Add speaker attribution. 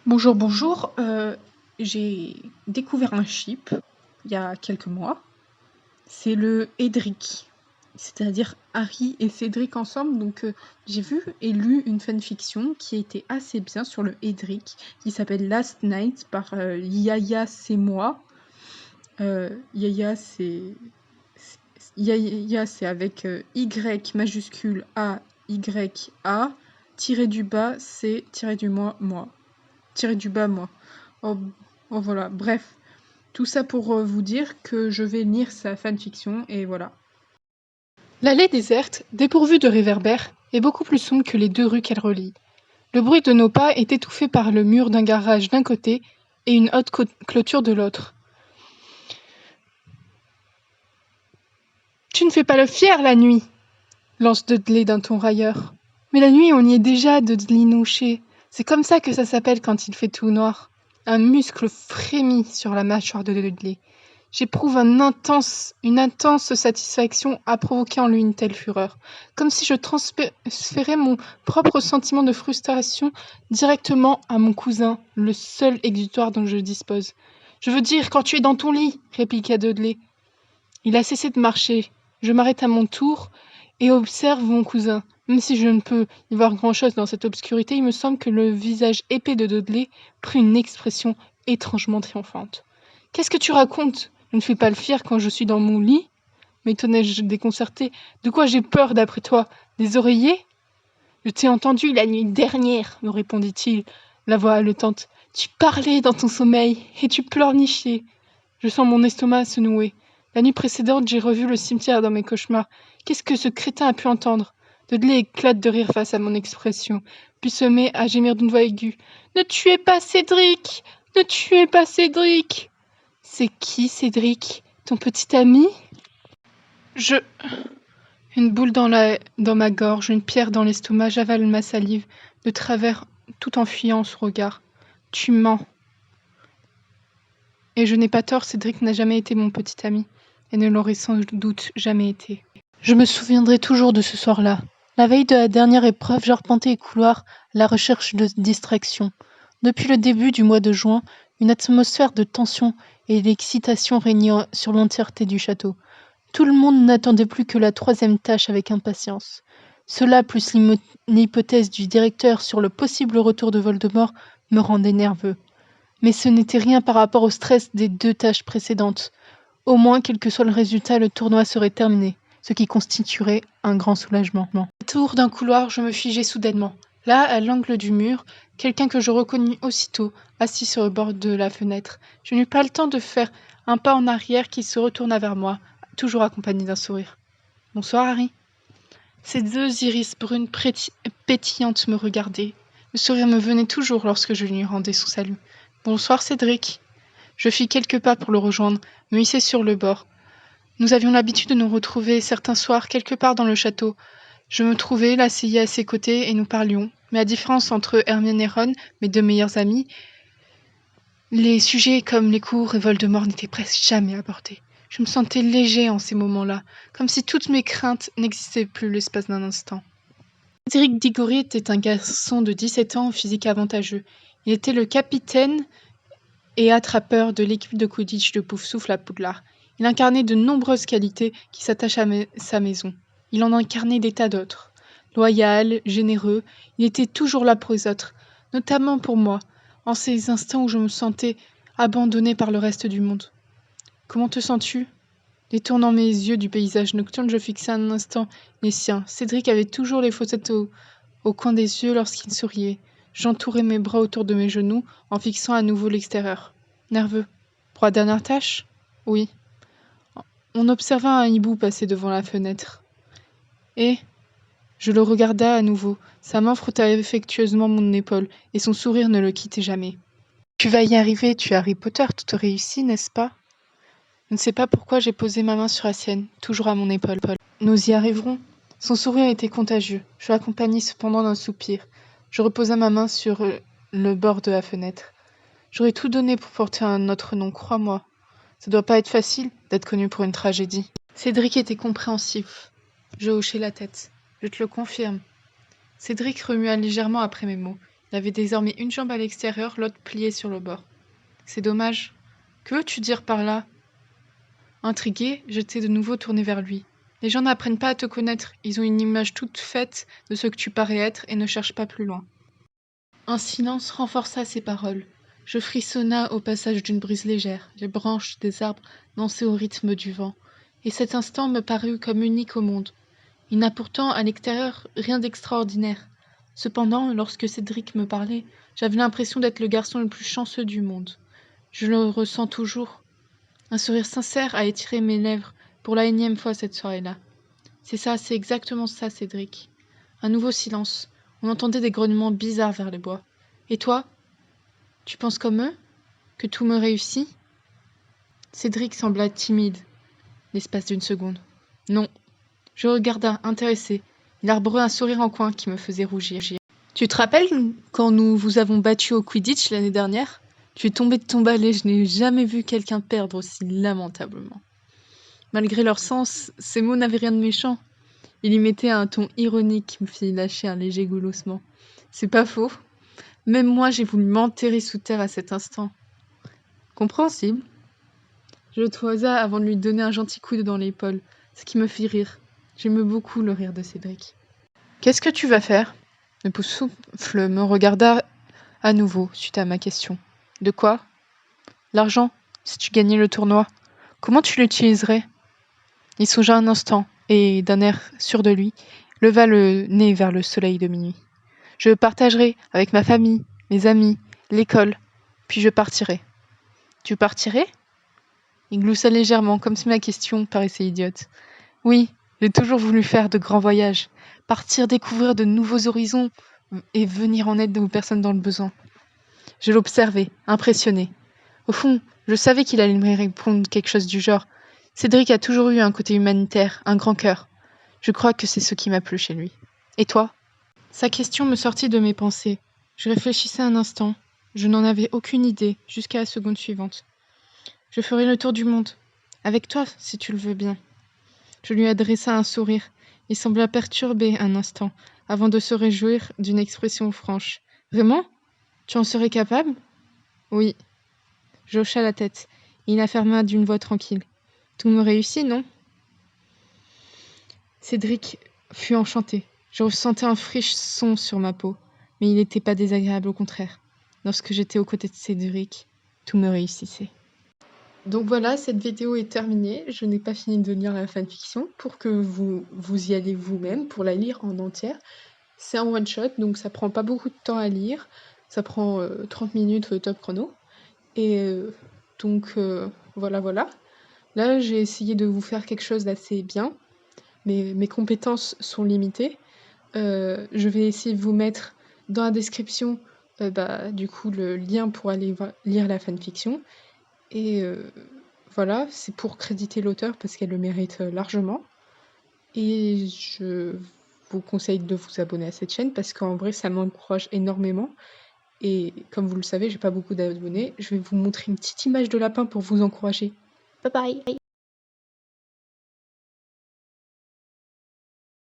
Speaker 1: Bonjour, bonjour. J'ai découvert un ship il y a quelques mois. C'est le Edric, c'est-à-dire Harry et Cédric ensemble. Donc, j'ai vu et lu une fanfiction qui était assez bien sur le Edric, qui s'appelle Last Night par Yaya C'est moi. Yaya, Yaya, c'est avec Y majuscule A, Y, A, tiré du bas, C, tiré du moi. Tiré du bas, moi. Oh, oh voilà, bref. Tout ça pour vous dire que je vais lire sa fanfiction, et voilà.
Speaker 2: L'allée déserte, dépourvue de réverbères, est beaucoup plus sombre que les deux rues qu'elle relie. Le bruit de nos pas est étouffé par le mur d'un garage d'un côté et une haute clôture de l'autre. « Tu ne fais pas le fier la nuit !» lance Dudley d'un ton railleur. « Mais la nuit, on y est déjà, Dudley Nouchet. C'est comme ça que ça s'appelle quand il fait tout noir. » Un muscle frémit sur la mâchoire de Dudley. J'éprouve une intense satisfaction à provoquer en lui une telle fureur, comme si je transférais mon propre sentiment de frustration directement à mon cousin, le seul exutoire dont je dispose. « Je veux dire, quand tu es dans ton lit !» répliqua Dudley. Il a cessé de marcher. Je m'arrête à mon tour et observe mon cousin. Même si je ne peux y voir grand-chose dans cette obscurité, il me semble que le visage épais de Dudley prit une expression étrangement triomphante. « Qu'est-ce que tu racontes ? Je ne fais pas le fier quand je suis dans mon lit ?» m'étonnai-je déconcerté. « De quoi j'ai peur, d'après toi ? Des oreillers ?»« Je t'ai entendu la nuit dernière, » me répondit-il, la voix haletante. « Tu parlais dans ton sommeil et tu pleurnichais. » Je sens mon estomac se nouer. La nuit précédente, j'ai revu le cimetière dans mes cauchemars. Qu'est-ce que ce crétin a pu entendre ? Dudley éclate de rire face à mon expression, puis se met à gémir d'une voix aiguë. « Ne tuez pas Cédric ! Ne tuez pas Cédric !»« C'est qui, Cédric ? Ton petit ami ?» Une boule dans ma gorge, une pierre dans l'estomac, j'avale ma salive de travers tout en fuyant son regard. « Tu mens. » Et je n'ai pas tort, Cédric n'a jamais été mon petit ami, et ne l'aurait sans doute jamais été. Je me souviendrai toujours de ce soir-là. La veille de la dernière épreuve, j'arpentais les couloirs à la recherche de distraction. Depuis le début du mois de juin, une atmosphère de tension et d'excitation régnait sur l'entièreté du château. Tout le monde n'attendait plus que la troisième tâche avec impatience. Cela, plus l'hypothèse du directeur sur le possible retour de Voldemort, me rendait nerveux. Mais ce n'était rien par rapport au stress des deux tâches précédentes. Au moins, quel que soit le résultat, le tournoi serait terminé, ce qui constituerait un grand soulagement. Au tour d'un couloir, je me figeai soudainement. Là, à l'angle du mur, quelqu'un que je reconnus aussitôt, assis sur le bord de la fenêtre. Je n'eus pas le temps de faire un pas en arrière qu'il se retourna vers moi, toujours accompagné d'un sourire. « Bonsoir, Harry. » Ses deux iris brunes pétillantes me regardaient. Le sourire me venait toujours lorsque je lui rendais son salut. « Bonsoir, Cédric. » Je fis quelques pas pour le rejoindre, me hisser sur le bord. Nous avions l'habitude de nous retrouver certains soirs quelque part dans le château. Je me trouvais, l'asseyais à ses côtés et nous parlions. Mais à différence entre Hermione et Ron, mes deux meilleurs amis, les sujets comme les cours et Voldemort n'étaient presque jamais abordés. Je me sentais léger en ces moments-là, comme si toutes mes craintes n'existaient plus l'espace d'un instant. Cédric Diggory était un garçon de 17 ans au physique avantageux. Il était le capitaine et attrapeur de l'équipe de Quidditch de Poufsouffle à Poudlard. Il incarnait de nombreuses qualités qui s'attachent à sa maison. Il en incarnait des tas d'autres. Loyal, généreux, il était toujours là pour les autres, notamment pour moi, en ces instants où je me sentais abandonnée par le reste du monde. « Comment te sens-tu » Détournant mes yeux du paysage nocturne, je fixai un instant les siens. Cédric avait toujours les fossettes au coin des yeux lorsqu'il souriait. J'entourais mes bras autour de mes genoux en fixant à nouveau l'extérieur. Nerveux. Pour la dernière tâche ? Oui. On observa un hibou passer devant la fenêtre. Et je le regarda à nouveau. Sa main frotta affectueusement mon épaule, et son sourire ne le quittait jamais. Tu vas y arriver, tu es Harry Potter, tout réussit, n'est-ce pas ? Je ne sais pas pourquoi j'ai posé ma main sur la sienne, toujours à mon épaule. Nous y arriverons. Son sourire était contagieux. Je l'accompagnai cependant d'un soupir. Je reposa ma main sur le bord de la fenêtre. J'aurais tout donné pour porter un autre nom, crois-moi. Ça doit pas être facile d'être connu pour une tragédie. Cédric était compréhensif. Je hochai la tête. Je te le confirme. Cédric remua légèrement après mes mots. Il avait désormais une jambe à l'extérieur, l'autre pliée sur le bord. C'est dommage. Que veux-tu dire par là? Intriguée, j'étais de nouveau tournée vers lui. Les gens n'apprennent pas à te connaître, ils ont une image toute faite de ce que tu parais être et ne cherchent pas plus loin. Un silence renforça ces paroles. Je frissonna au passage d'une brise légère, les branches des arbres dansaient au rythme du vent, et cet instant me parut comme unique au monde. Il n'a pourtant à l'extérieur rien d'extraordinaire. Cependant, lorsque Cédric me parlait, j'avais l'impression d'être le garçon le plus chanceux du monde. Je le ressens toujours. Un sourire sincère a étiré mes lèvres pour la énième fois cette soirée-là. C'est exactement ça, Cédric. Un nouveau silence. On entendait des grognements bizarres vers les bois. Et toi? Tu penses comme eux? Que tout me réussit? Cédric sembla timide, l'espace d'une seconde. Non. Je regarda, intéressé. Il arborait un sourire en coin qui me faisait rougir. Tu te rappelles quand nous vous avons battu au Quidditch l'année dernière? Tu es tombé de ton balai, je n'ai jamais vu quelqu'un perdre aussi lamentablement. Malgré leur sens, ces mots n'avaient rien de méchant. Il y mettait un ton ironique qui me fit lâcher un léger gloussement. C'est pas faux. Même moi, j'ai voulu m'enterrer sous terre à cet instant. Compréhensible. Je le toisa avant de lui donner un gentil coup dans l'épaule, ce qui me fit rire. J'aimais beaucoup le rire de Cédric. Qu'est-ce que tu vas faire? Le Poussoufle me regarda à nouveau suite à ma question. De quoi? L'argent, si tu gagnais le tournoi. Comment tu l'utiliserais? Il songea un instant, et, d'un air sûr de lui, leva le nez vers le soleil de minuit. Je partagerai avec ma famille, mes amis, l'école, puis je partirai. Tu partirais? Il gloussa légèrement, comme si ma question paraissait idiote. Oui, j'ai toujours voulu faire de grands voyages, partir découvrir de nouveaux horizons et venir en aide aux personnes dans le besoin. Je l'observais, impressionné. Au fond, je savais qu'il allait me répondre quelque chose du genre. Cédric a toujours eu un côté humanitaire, un grand cœur. Je crois que c'est ce qui m'a plu chez lui. Et toi? Sa question me sortit de mes pensées. Je réfléchissais un instant. Je n'en avais aucune idée, jusqu'à la seconde suivante. Je ferai le tour du monde. Avec toi, si tu le veux bien. Je lui adressa un sourire. Il sembla perturbé un instant, avant de se réjouir d'une expression franche. Vraiment? Tu en serais capable? Oui. Je hocha la tête. Il affirma d'une voix tranquille. Tout me réussit, non? Cédric fut enchanté. Je ressentais un frisson sur ma peau, mais il n'était pas désagréable, au contraire. Lorsque j'étais aux côtés de Cédric, tout me réussissait. Donc voilà, cette vidéo est terminée. Je n'ai pas fini de lire la fanfiction pour que vous y allez vous-même, pour la lire en entière. C'est un one-shot, donc ça prend pas beaucoup de temps à lire. Ça prend 30 minutes top chrono. Et donc voilà. Là, j'ai essayé de vous faire quelque chose d'assez bien. Mais mes compétences sont limitées. Je vais essayer de vous mettre dans la description du coup le lien pour aller lire la fanfiction. Et voilà, c'est pour créditer l'auteur parce qu'elle le mérite largement. Et je vous conseille de vous abonner à cette chaîne parce qu'en vrai ça m'encourage énormément. Et comme vous le savez, j'ai pas beaucoup d'abonnés. Je vais vous montrer une petite image de lapin pour vous encourager. Bye bye!